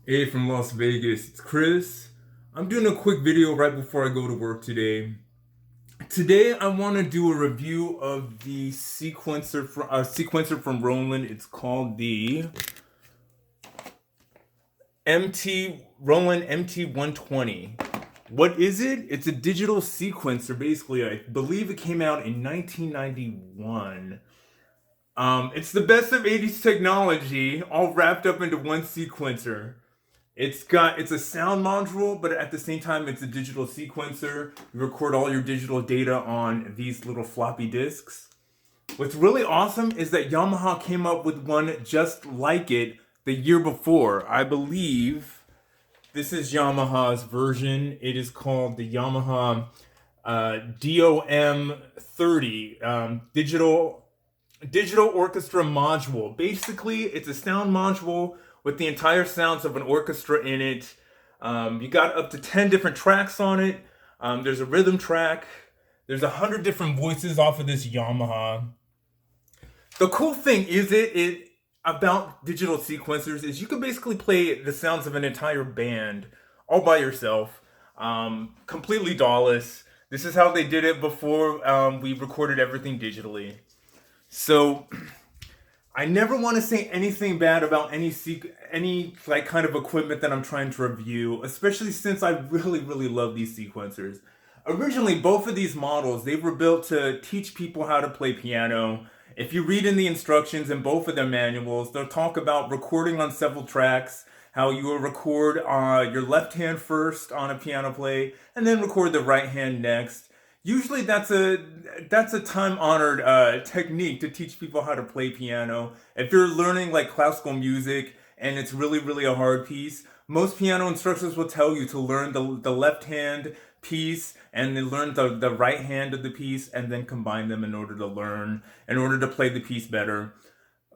Hey, from Las Vegas, it's Chris. I'm doing a quick video right before I go to work today. Today, I want to do a review of the sequencer from Roland. It's called the Roland MT-120. What is it? It's a digital sequencer, basically. I believe it came out in 1991. It's the best of 80s technology, all wrapped up into one sequencer. It's a sound module, but at the same time it's a digital sequencer. You record all your digital data on these little floppy disks. What's really awesome is that Yamaha came up with one just like it the year before. I believe this is Yamaha's version. It is called the Yamaha DOM30 digital orchestra module. Basically, it's a sound module with the entire sounds of an orchestra in it. You got up to 10 different tracks on it. There's a rhythm track. There's 100 different voices off of this Yamaha. The cool thing about digital sequencers is you can basically play the sounds of an entire band all by yourself, completely DAWless. This is how they did it before we recorded everything digitally. So I never want to say anything bad about any like kind of equipment that I'm trying to review, especially since I really love these sequencers. Originally, both of these models, they were built to teach people how to play piano. If you read in the instructions in both of their manuals, they'll talk about recording on several tracks, how you will record your left hand first on a piano play, and then record the right hand next. Usually that's a time-honored technique to teach people how to play piano. If you're learning like classical music and it's really a hard piece, most piano instructors will tell you to learn the left hand piece and then learn the right hand of the piece and then combine them in order to play the piece better.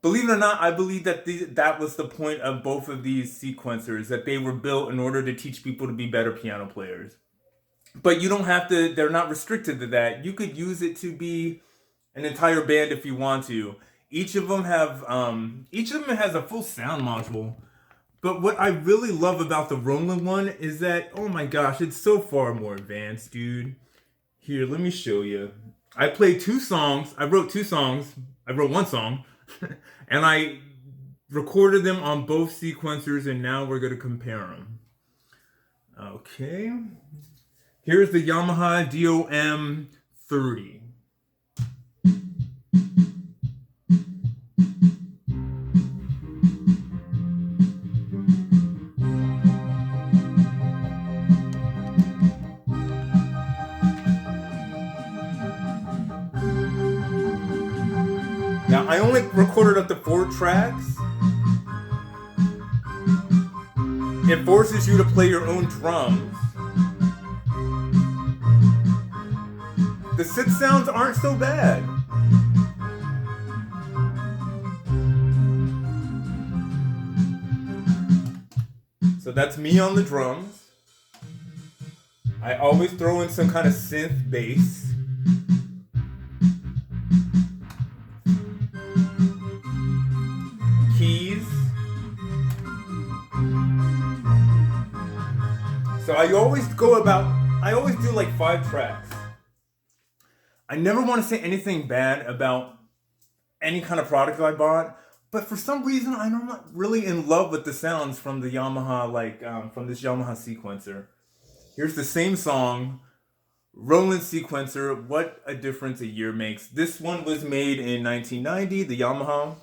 Believe it or not, I believe that that was the point of both of these sequencers, that they were built in order to teach people to be better piano players. But you don't have to, they're not restricted to that. You could use it to be an entire band if you want to. Each of them has a full sound module. But what I really love about the Roland one is that, oh my gosh, it's so far more advanced, dude. Here, let me show you. I played two songs. I wrote one song. And I recorded them on both sequencers, and now we're going to compare them. Okay. Here's the Yamaha DOM30. Now, I only recorded up to 4 tracks. It forces you to play your own drums. The sit sounds aren't so bad. So that's me on the drums. I always throw in some kind of synth bass. Keys. So I always do like 5 tracks. I never want to say anything bad about any kind of product I bought, but for some reason I'm not really in love with the sounds from the Yamaha, from this Yamaha sequencer. Here's the same song, Roland sequencer. What a difference a year makes. This one was made in 1990, the Yamaha.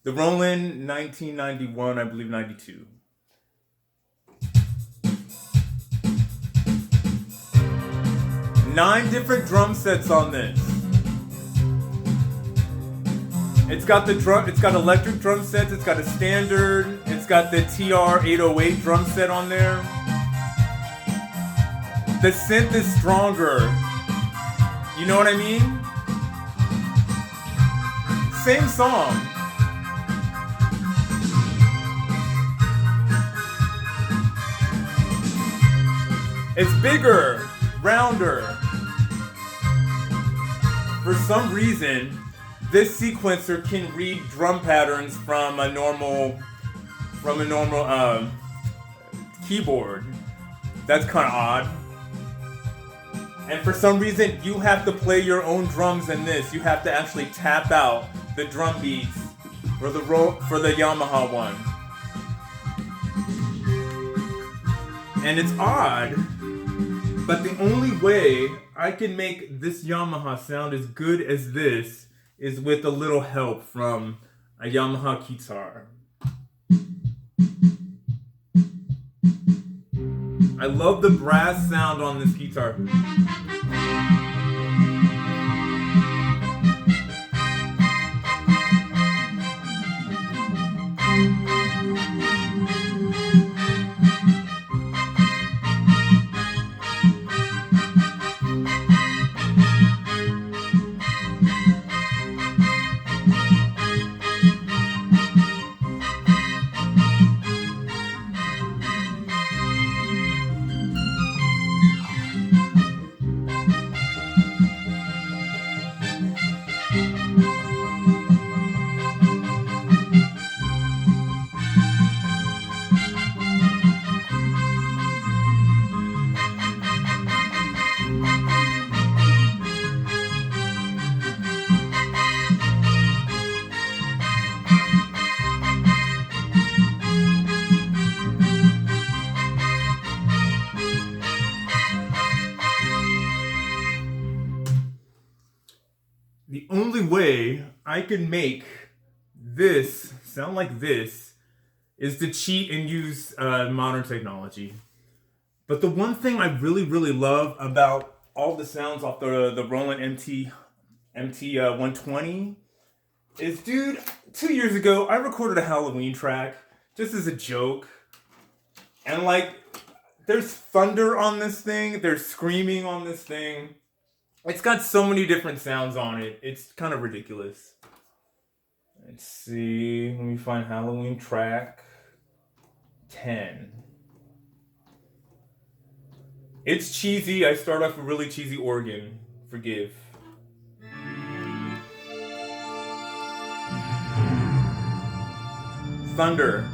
The Roland 1991, I believe 92. Nine different drum sets on this. It's got electric drum sets, it's got a standard, it's got the TR-808 drum set on there. The synth is stronger. You know what I mean? Same song. It's bigger, rounder. For some reason, this sequencer can read drum patterns from a normal keyboard. That's kind of odd. And for some reason, you have to play your own drums in this. You have to actually tap out the drum beats for the Yamaha one. And it's odd, but the only way I can make this Yamaha sound as good as this is with a little help from a Yamaha guitar. I love the brass sound on this guitar. The only way I can make this sound like this is to cheat and use modern technology. But the one thing I really love about all the sounds off the Roland MT-120 is, dude, 2 years ago I recorded a Halloween track just as a joke. And like, there's thunder on this thing, there's screaming on this thing. It's got so many different sounds on it. It's kind of ridiculous. Let's see. Let me find Halloween track 10. It's cheesy. I start off with a really cheesy organ. Forgive. Thunder.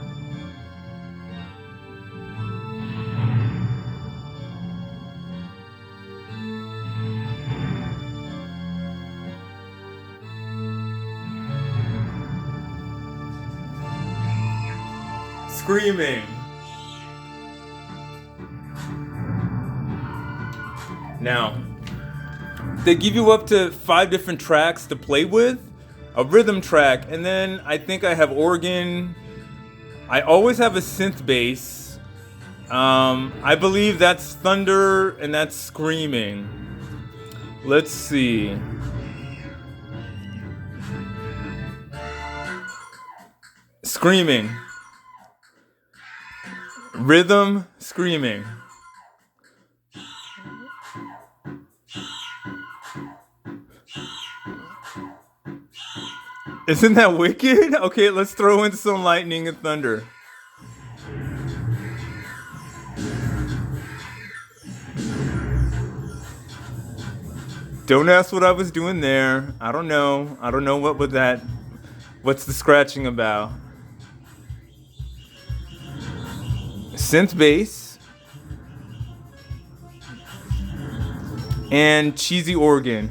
Screaming. Now, they give you up to 5 different tracks to play with, a rhythm track, and then I think I have organ. I always have a synth bass. I believe that's thunder and that's screaming. Let's see. Screaming. Rhythm, screaming. Isn't that wicked? Okay, let's throw in some lightning and thunder. Don't ask what I was doing there. I don't know. I don't know what's the scratching about. Synth bass and cheesy organ.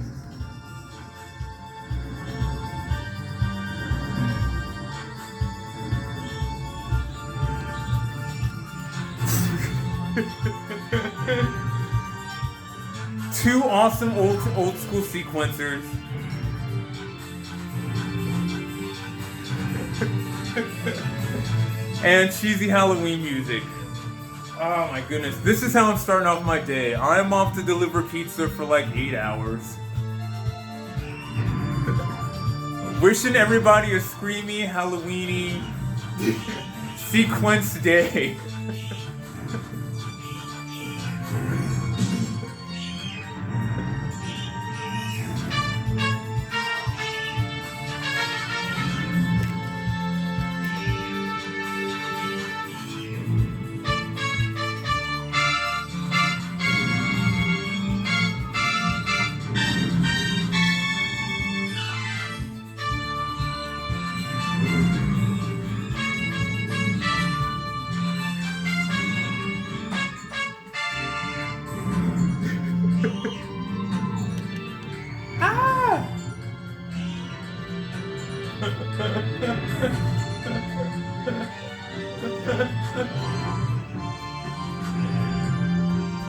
Two awesome old school sequencers. And cheesy Halloween music. Oh my goodness, this is how I'm starting off my day. I'm off to deliver pizza for like 8 hours. Wishing everybody a screamy, Halloweeny, sequence day.